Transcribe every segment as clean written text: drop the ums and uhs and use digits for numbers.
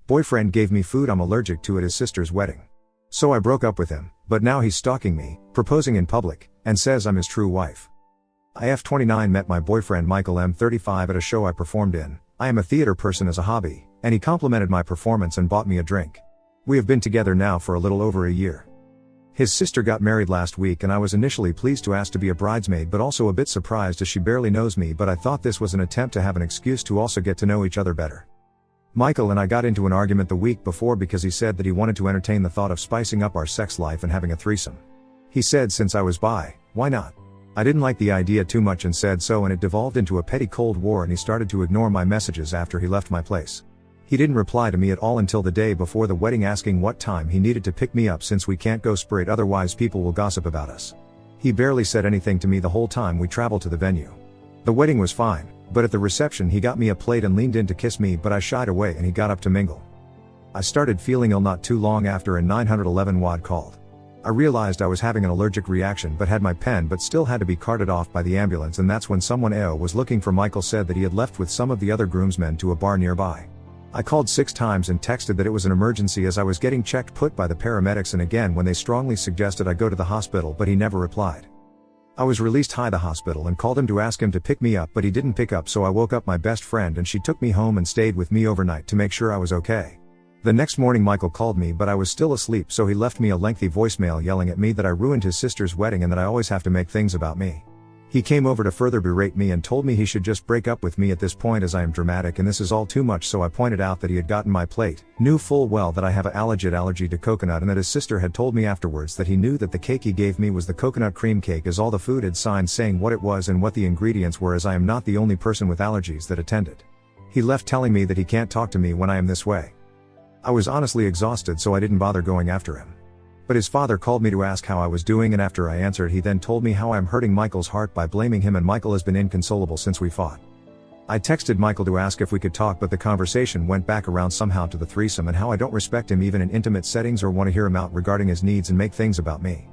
Boyfriend gave me food I'm allergic to at his sister's wedding. So I broke up with him, but now he's stalking me, proposing in public, and says I'm his true wife. IF29 met my boyfriend Michael M35 at a show I performed in. I am a theater person as a hobby, and he complimented my performance and bought me a drink. We have been together now for a little over a year. His sister got married last week and I was initially pleased to ask to be a bridesmaid but also a bit surprised as she barely knows me, but I thought this was an attempt to have an excuse to also get to know each other better. Michael and I got into an argument the week before because he said that he wanted to entertain the thought of spicing up our sex life and having a threesome. He said since I was bi, why not? I didn't like the idea too much and said so, and it devolved into a petty cold war and he started to ignore my messages after he left my place. He didn't reply to me at all until the day before the wedding asking what time he needed to pick me up since we can't go straight otherwise people will gossip about us. He barely said anything to me the whole time we traveled to the venue. The wedding was fine, but at the reception he got me a plate and leaned in to kiss me but I shied away and he got up to mingle. I started feeling ill not too long after and 911 WAD called. I realized I was having an allergic reaction but had my pen but still had to be carted off by the ambulance, and that's when someone AO was looking for Michael said that he had left with some of the other groomsmen to a bar nearby. I called 6 times and texted that it was an emergency as I was getting checked put by the paramedics and again when they strongly suggested I go to the hospital, but he never replied. I was released high the hospital and called him to ask him to pick me up but he didn't pick up, so I woke up my best friend and she took me home and stayed with me overnight to make sure I was okay. The next morning Michael called me but I was still asleep, so he left me a lengthy voicemail yelling at me that I ruined his sister's wedding and that I always have to make things about me. He came over to further berate me and told me he should just break up with me at this point as I am dramatic and this is all too much, so I pointed out that he had gotten my plate, knew full well that I have a legit allergy to coconut, and that his sister had told me afterwards that he knew that the cake he gave me was the coconut cream cake as all the food had signs saying what it was and what the ingredients were, as I am not the only person with allergies that attended. He left telling me that he can't talk to me when I am this way. I was honestly exhausted, so I didn't bother going after him. But his father called me to ask how I was doing, and after I answered he then told me how I am hurting Michael's heart by blaming him, and Michael has been inconsolable since we fought. I texted Michael to ask if we could talk, but the conversation went back around somehow to the threesome and how I don't respect him even in intimate settings or want to hear him out regarding his needs and make things about me.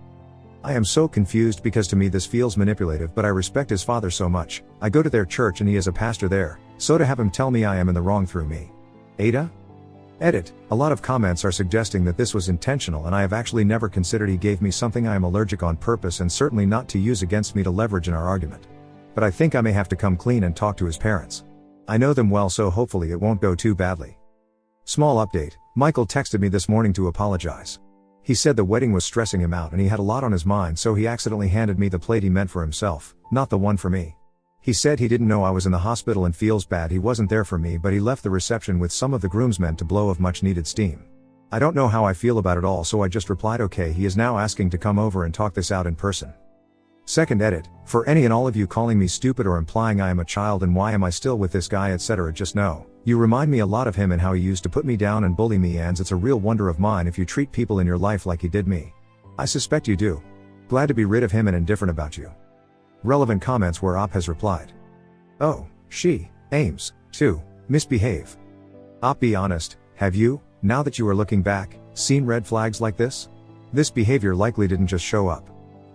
I am so confused because to me this feels manipulative, but I respect his father so much. I go to their church and he is a pastor there, so to have him tell me I am in the wrong through me. Ada? Edit. A lot of comments are suggesting that this was intentional and I have actually never considered he gave me something I am allergic on purpose, and certainly not to use against me to leverage in our argument. But I think I may have to come clean and talk to his parents. I know them well, so hopefully it won't go too badly. Small update. Michael texted me this morning to apologize. He said the wedding was stressing him out and he had a lot on his mind, so he accidentally handed me the plate he meant for himself, not the one for me. He said he didn't know I was in the hospital and feels bad he wasn't there for me, but he left the reception with some of the groomsmen to blow off much needed steam. I don't know how I feel about it all, so I just replied okay. He is now asking to come over and talk this out in person. Second edit. For any and all of you calling me stupid or implying I am a child and why am I still with this guy etc., just know, you remind me a lot of him and how he used to put me down and bully me, and it's a real wonder of mine if you treat people in your life like he did me. I suspect you do. Glad to be rid of him and indifferent about you. Relevant comments where Op has replied. Oh, she aims to misbehave. Op, be honest, have you, now that you are looking back, seen red flags like this? This behavior likely didn't just show up.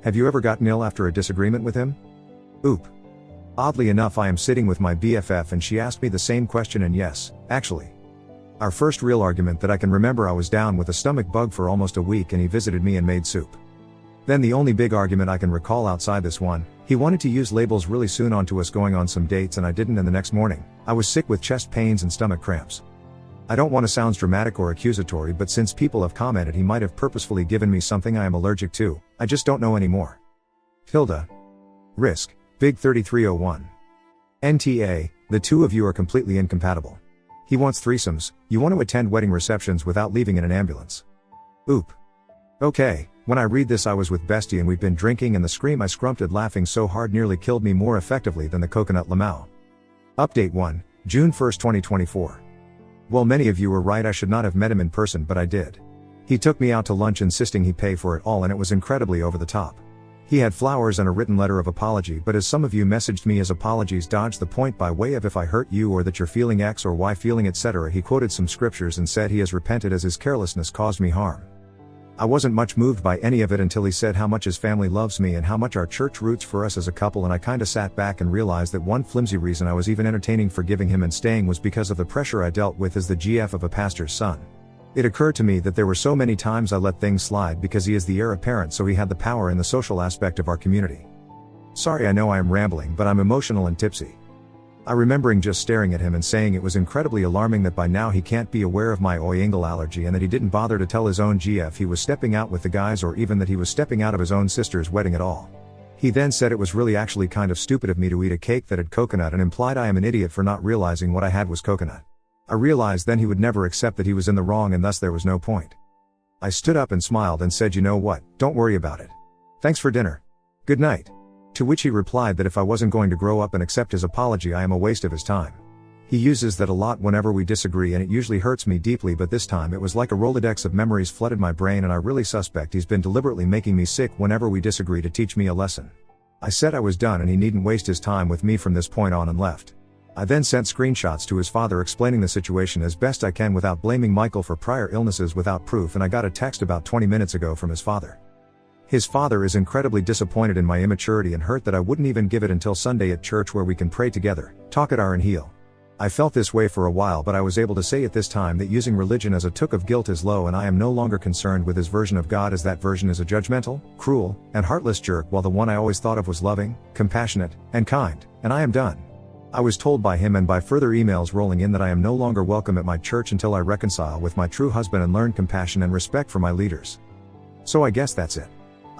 Have you ever gotten ill after a disagreement with him? Oop. Oddly enough, I am sitting with my BFF and she asked me the same question, and yes, actually. Our first real argument that I can remember, I was down with a stomach bug for almost a week and he visited me and made soup. Then the only big argument I can recall outside this one, he wanted to use labels really soon onto us going on some dates and I didn't, and the next morning, I was sick with chest pains and stomach cramps. I don't want to sound dramatic or accusatory, but since people have commented he might have purposefully given me something I am allergic to, I just don't know anymore. Hilda. Risk. Big 3301. NTA, the two of you are completely incompatible. He wants threesomes, you want to attend wedding receptions without leaving in an ambulance. Oop. Okay. When I read this, I was with Bestie and we've been drinking, and the scream I scrumpted laughing so hard nearly killed me more effectively than the coconut lamau. Update 1, June 1st, 2024. Well, many of you were right, I should not have met him in person, but I did. He took me out to lunch insisting he pay for it all, and it was incredibly over the top. He had flowers and a written letter of apology, but as some of you messaged me, his apologies dodged the point by way of if I hurt you or that you're feeling X or Y feeling etc. He quoted some scriptures and said he has repented as his carelessness caused me harm. I wasn't much moved by any of it until he said how much his family loves me and how much our church roots for us as a couple, and I kinda sat back and realized that one flimsy reason I was even entertaining forgiving him and staying was because of the pressure I dealt with as the GF of a pastor's son. It occurred to me that there were so many times I let things slide because he is the heir apparent, so he had the power in the social aspect of our community. Sorry, I know I am rambling, but I'm emotional and tipsy. I remembering just staring at him and saying it was incredibly alarming that by now he can't be aware of my oingle allergy, and that he didn't bother to tell his own GF he was stepping out with the guys, or even that he was stepping out of his own sister's wedding at all. He then said it was really actually kind of stupid of me to eat a cake that had coconut, and implied I am an idiot for not realizing what I had was coconut. I realized then he would never accept that he was in the wrong, and thus there was no point. I stood up and smiled and said, "You know what, don't worry about it. Thanks for dinner. Good night." To which he replied that if I wasn't going to grow up and accept his apology, I am a waste of his time. He uses that a lot whenever we disagree, and it usually hurts me deeply, but this time it was like a Rolodex of memories flooded my brain, and I really suspect he's been deliberately making me sick whenever we disagree to teach me a lesson. I said I was done and he needn't waste his time with me from this point on, and left. I then sent screenshots to his father explaining the situation as best I can without blaming Michael for prior illnesses without proof, and I got a text about 20 minutes ago from his father. His father is incredibly disappointed in my immaturity and hurt that I wouldn't even give it until Sunday at church, where we can pray together, talk at our and heal. I felt this way for a while, but I was able to say at this time that using religion as a took of guilt is low, and I am no longer concerned with his version of God, as that version is a judgmental, cruel, and heartless jerk, while the one I always thought of was loving, compassionate, and kind, and I am done. I was told by him and by further emails rolling in that I am no longer welcome at my church until I reconcile with my true husband and learn compassion and respect for my leaders. So I guess that's it.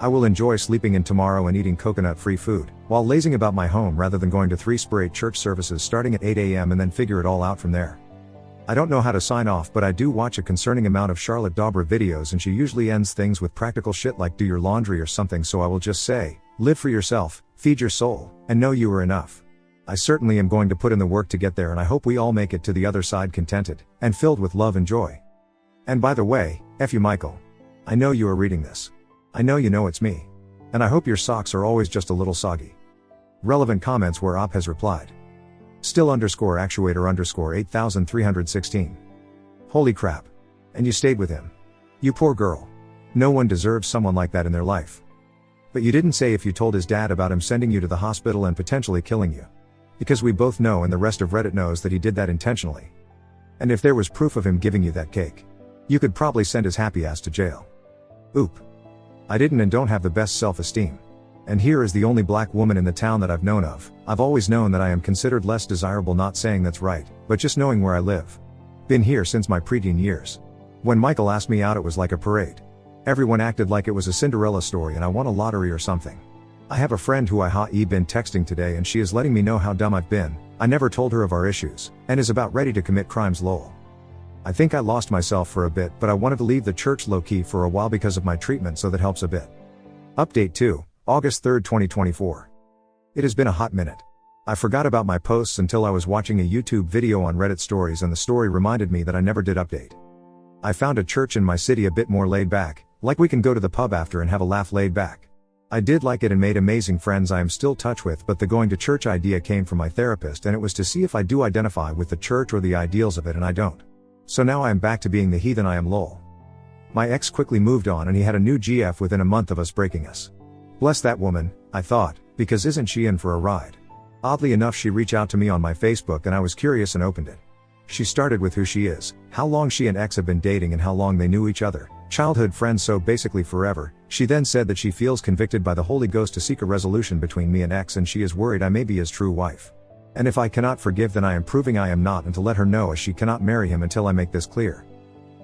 I will enjoy sleeping in tomorrow and eating coconut-free food, while lazing about my home rather than going to 3 separate church services starting at 8 a.m. and then figure it all out from there. I don't know how to sign off, but I do watch a concerning amount of Charlotte Dobra videos, and she usually ends things with practical shit like do your laundry or something, so I will just say, live for yourself, feed your soul, and know you are enough. I certainly am going to put in the work to get there, and I hope we all make it to the other side contented, and filled with love and joy. And by the way, F you Michael. I know you are reading this. I know you know it's me. And I hope your socks are always just a little soggy. Relevant comments where Op has replied. Still_actuator_ 8316. Holy crap. And you stayed with him. You poor girl. No one deserves someone like that in their life. But you didn't say if you told his dad about him sending you to the hospital and potentially killing you. Because we both know, and the rest of Reddit knows, that he did that intentionally. And if there was proof of him giving you that cake, you could probably send his happy ass to jail. Oop. I didn't and don't have the best self-esteem. And here is the only black woman in the town that I've known of. I've always known that I am considered less desirable, not saying that's right, but just knowing where I live. Been here since my preteen years. When Michael asked me out, it was like a parade. Everyone acted like it was a Cinderella story and I won a lottery or something. I have a friend who been texting today, and she is letting me know how dumb I've been. I never told her of our issues, and is about ready to commit crimes, lol. I think I lost myself for a bit, but I wanted to leave the church low-key for a while because of my treatment, so that helps a bit. Update 2, August 3, 2024. It has been a hot minute. I forgot about my posts until I was watching a YouTube video on Reddit stories, and the story reminded me that I never did update. I found a church in my city a bit more laid back, like we can go to the pub after and have a laugh laid back. I did like it and made amazing friends I am still in touch with, but the going to church idea came from my therapist, and it was to see if I do identify with the church or the ideals of it, and I don't. So now I am back to being the heathen I am, lol. My ex quickly moved on and he had a new GF within a month of us breaking us. Bless that woman, I thought, because isn't she in for a ride? Oddly enough, she reached out to me on my Facebook and I was curious and opened it. She started with who she is, how long she and ex have been dating and how long they knew each other, childhood friends, so basically forever. She then said that she feels convicted by the Holy Ghost to seek a resolution between me and ex, and she is worried I may be his true wife. And if I cannot forgive, then I am proving I am not, and to let her know as she cannot marry him until I make this clear.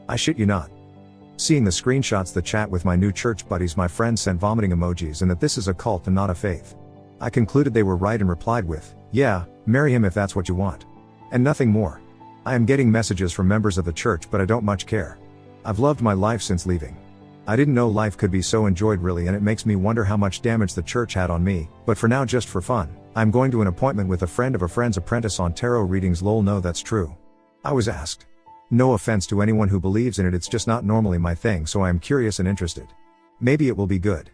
I shit you not. Seeing the screenshots, the chat with my new church buddies, my friends sent vomiting emojis and that this is a cult and not a faith. I concluded they were right and replied with, yeah, marry him if that's what you want. And nothing more. I am getting messages from members of the church, but I don't much care. I've loved my life since leaving. I didn't know life could be so enjoyed really, and it makes me wonder how much damage the church had on me, but for now, just for fun, I'm going to an appointment with a friend of a friend's apprentice on tarot readings, lol. No, that's true. I was asked. No offense to anyone who believes in it, it's just not normally my thing, so I am curious and interested. Maybe it will be good.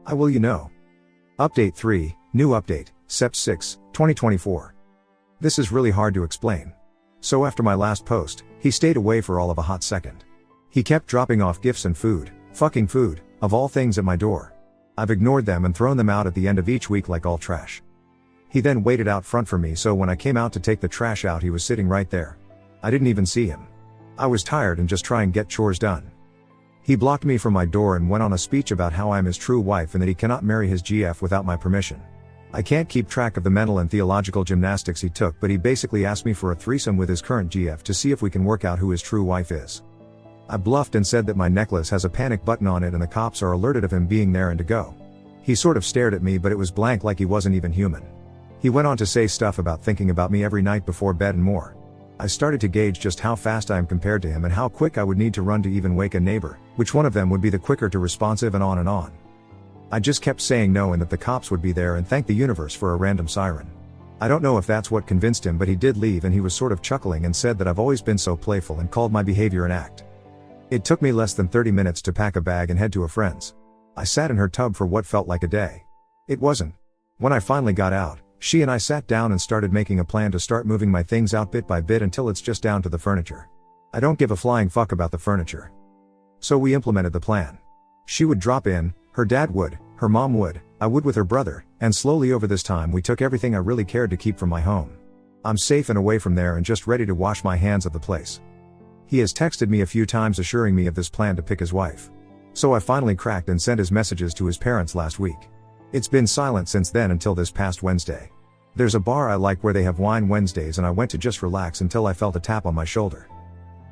I will, you know. Update 3, new update, Sept 6, 2024. This is really hard to explain. So after my last post, he stayed away for all of a hot second. He kept dropping off gifts and food, Fucking food, of all things, at my door. I've ignored them and thrown them out at the end of each week like all trash. He then waited out front for me, so when I came out to take the trash out, he was sitting right there. I didn't even see him. I was tired and just trying to get chores done. He blocked me from my door and went on a speech about how I am his true wife and that he cannot marry his GF without my permission. I can't keep track of the mental and theological gymnastics he took, but he basically asked me for a threesome with his current GF to see if we can work out who his true wife is. I bluffed and said that my necklace has a panic button on it and the cops are alerted of him being there and to go. He sort of stared at me, but it was blank, like he wasn't even human. He went on to say stuff about thinking about me every night before bed and more. I started to gauge just how fast I am compared to him and how quick I would need to run to even wake a neighbor, which one of them would be the quicker to responsive, and on and on. I just kept saying no and that the cops would be there and thank the universe for a random siren. I don't know if that's what convinced him, but he did leave and he was sort of chuckling and said that I've always been so playful and called my behavior an act. It took me less than 30 minutes to pack a bag and head to a friend's. I sat in her tub for what felt like a day. It wasn't. When I finally got out, she and I sat down and started making a plan to start moving my things out bit by bit until it's just down to the furniture. I don't give a flying fuck about the furniture. So we implemented the plan. She would drop in, her dad would, her mom would, I would with her brother, and slowly over this time we took everything I really cared to keep from my home. I'm safe and away from there and just ready to wash my hands of the place. He has texted me a few times assuring me of this plan to pick his wife. So I finally cracked and sent his messages to his parents last week. It's been silent since then until this past Wednesday. There's a bar I like where they have wine Wednesdays and I went to just relax until I felt a tap on my shoulder.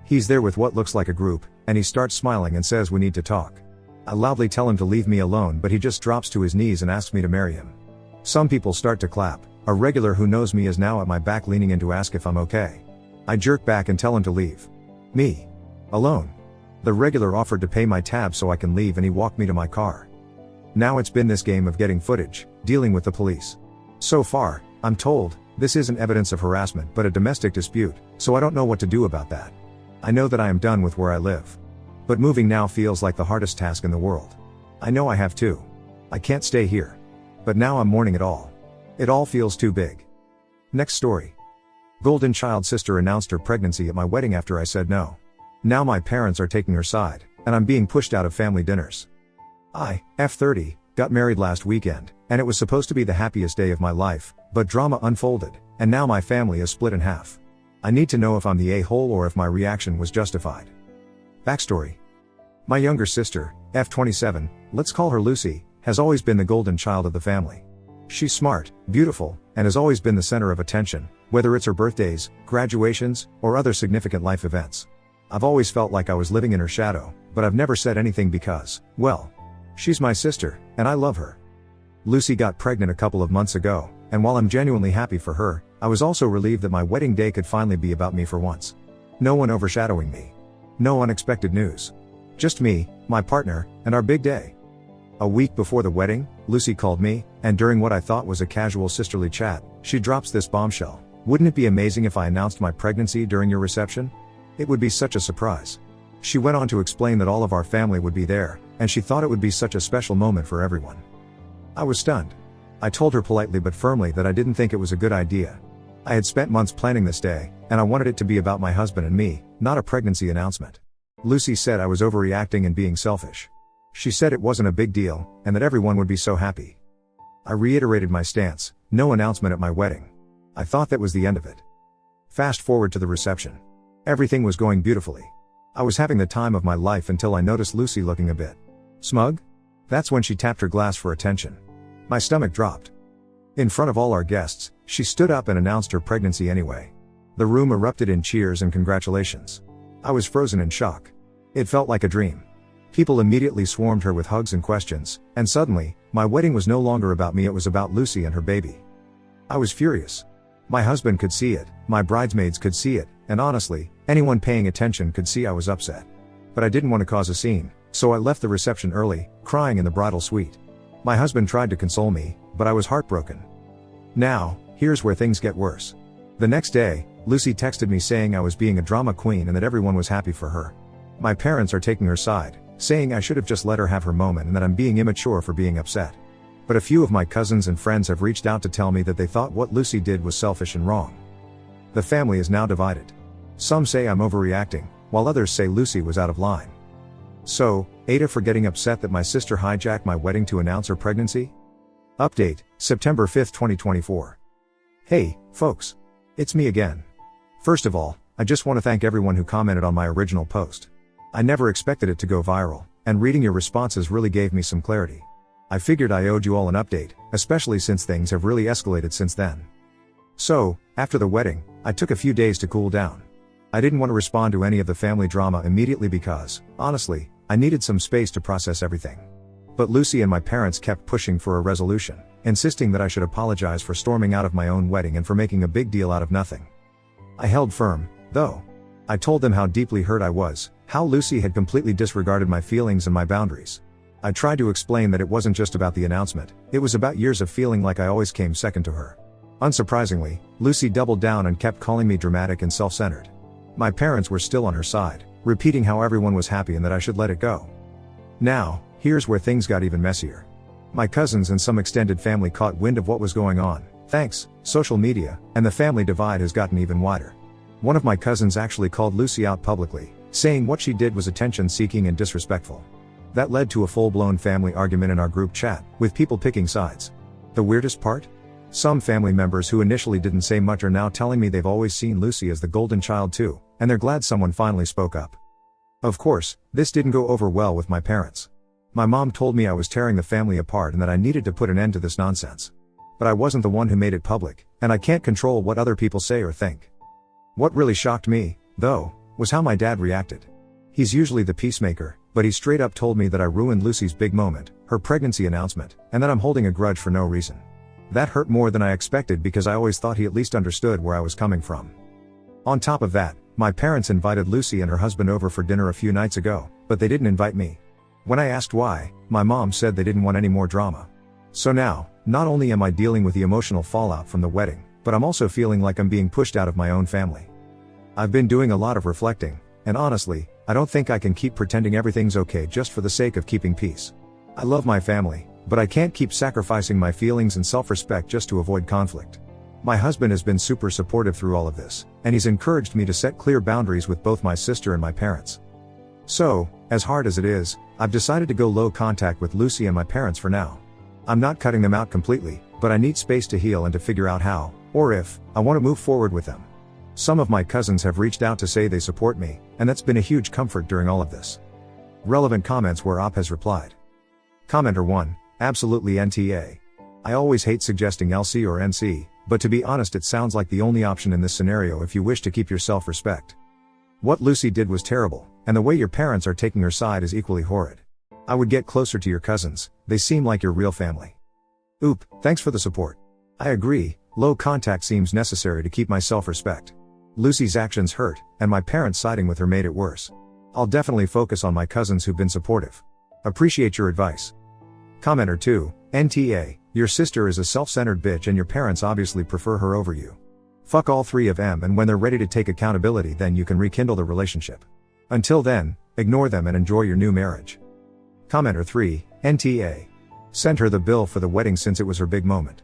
He's there with what looks like a group, and he starts smiling and says we need to talk. I loudly tell him to leave me alone, but he just drops to his knees and asks me to marry him. Some people start to clap. A regular who knows me is now at my back leaning in to ask if I'm okay. I jerk back and tell him to leave. Me. Alone. The regular offered to pay my tab so I can leave and he walked me to my car. Now it's been this game of getting footage, dealing with the police. So far, I'm told, this isn't evidence of harassment but a domestic dispute, so I don't know what to do about that. I know that I am done with where I live. But moving now feels like the hardest task in the world. I know I have to. I can't stay here. But now I'm mourning it all. It all feels too big. Next story. Golden child sister announced her pregnancy at my wedding after I said no. Now my parents are taking her side, and I'm being pushed out of family dinners. I, F30, got married last weekend, and it was supposed to be the happiest day of my life, but drama unfolded, and now my family is split in half. I need to know if I'm the a-hole or if my reaction was justified. Backstory. My younger sister, F27, let's call her Lucy, has always been the golden child of the family. She's smart, beautiful, and has always been the center of attention, whether it's her birthdays, graduations, or other significant life events. I've always felt like I was living in her shadow, but I've never said anything because, well, she's my sister, and I love her. Lucy got pregnant a couple of months ago, and while I'm genuinely happy for her, I was also relieved that my wedding day could finally be about me for once. No one overshadowing me. No unexpected news. Just me, my partner, and our big day. A week before the wedding, Lucy called me, and during what I thought was a casual sisterly chat, she drops this bombshell. Wouldn't it be amazing if I announced my pregnancy during your reception? It would be such a surprise. She went on to explain that all of our family would be there, and she thought it would be such a special moment for everyone. I was stunned. I told her politely but firmly that I didn't think it was a good idea. I had spent months planning this day, and I wanted it to be about my husband and me, not a pregnancy announcement. Lucy said I was overreacting and being selfish. She said it wasn't a big deal, and that everyone would be so happy. I reiterated my stance, no announcement at my wedding. I thought that was the end of it. Fast forward to the reception. Everything was going beautifully. I was having the time of my life until I noticed Lucy looking a bit smug. That's when she tapped her glass for attention. My stomach dropped. In front of all our guests, she stood up and announced her pregnancy anyway. The room erupted in cheers and congratulations. I was frozen in shock. It felt like a dream. People immediately swarmed her with hugs and questions, and suddenly, my wedding was no longer about me, it was about Lucy and her baby. I was furious. My husband could see it, my bridesmaids could see it, and honestly, anyone paying attention could see I was upset. But I didn't want to cause a scene, so I left the reception early, crying in the bridal suite. My husband tried to console me, but I was heartbroken. Now, here's where things get worse. The next day, Lucy texted me saying I was being a drama queen and that everyone was happy for her. My parents are taking her side, saying I should have just let her have her moment and that I'm being immature for being upset. But a few of my cousins and friends have reached out to tell me that they thought what Lucy did was selfish and wrong. The family is now divided. Some say I'm overreacting, while others say Lucy was out of line. So, Ada for getting upset that my sister hijacked my wedding to announce her pregnancy? Update, September 5, 2024. Hey, folks. It's me again. First of all, I just want to thank everyone who commented on my original post. I never expected it to go viral, and reading your responses really gave me some clarity. I figured I owed you all an update, especially since things have really escalated since then. So, after the wedding, I took a few days to cool down. I didn't want to respond to any of the family drama immediately because, honestly, I needed some space to process everything. But Lucy and my parents kept pushing for a resolution, insisting that I should apologize for storming out of my own wedding and for making a big deal out of nothing. I held firm, though. I told them how deeply hurt I was, how Lucy had completely disregarded my feelings and my boundaries. I tried to explain that it wasn't just about the announcement, it was about years of feeling like I always came second to her. Unsurprisingly, Lucy doubled down and kept calling me dramatic and self-centered. My parents were still on her side, repeating how everyone was happy and that I should let it go. Now, here's where things got even messier. My cousins and some extended family caught wind of what was going on. Thanks, social media, and the family divide has gotten even wider. One of my cousins actually called Lucy out publicly, saying what she did was attention-seeking and disrespectful. That led to a full-blown family argument in our group chat, with people picking sides. The weirdest part? Some family members who initially didn't say much are now telling me they've always seen Lucy as the golden child too, and they're glad someone finally spoke up. Of course, this didn't go over well with my parents. My mom told me I was tearing the family apart and that I needed to put an end to this nonsense. But I wasn't the one who made it public, and I can't control what other people say or think. What really shocked me, though, was how my dad reacted. He's usually the peacemaker, but he straight up told me that I ruined Lucy's big moment, her pregnancy announcement, and that I'm holding a grudge for no reason. That hurt more than I expected because I always thought he at least understood where I was coming from. On top of that, my parents invited Lucy and her husband over for dinner a few nights ago, but they didn't invite me. When I asked why, my mom said they didn't want any more drama. So now, not only am I dealing with the emotional fallout from the wedding, but I'm also feeling like I'm being pushed out of my own family. I've been doing a lot of reflecting, and honestly, I don't think I can keep pretending everything's okay just for the sake of keeping peace. I love my family, but I can't keep sacrificing my feelings and self-respect just to avoid conflict. My husband has been super supportive through all of this, and he's encouraged me to set clear boundaries with both my sister and my parents. So, as hard as it is, I've decided to go low contact with Lucy and my parents for now. I'm not cutting them out completely, but I need space to heal and to figure out how, or if, I want to move forward with them. Some of my cousins have reached out to say they support me, and that's been a huge comfort during all of this. Relevant comments where Op has replied. Commenter 1, absolutely NTA. I always hate suggesting LC or NC, but to be honest it sounds like the only option in this scenario if you wish to keep your self-respect. What Lucy did was terrible, and the way your parents are taking her side is equally horrid. I would get closer to your cousins, they seem like your real family. Oop, thanks for the support. I agree, low contact seems necessary to keep my self-respect. Lucy's actions hurt, and my parents siding with her made it worse. I'll definitely focus on my cousins who've been supportive. Appreciate your advice. Commenter 2, NTA, your sister is a self-centered bitch and your parents obviously prefer her over you. Fuck all three of them, and when they're ready to take accountability then you can rekindle the relationship. Until then, ignore them and enjoy your new marriage. Commenter 3, NTA. Send her the bill for the wedding since it was her big moment.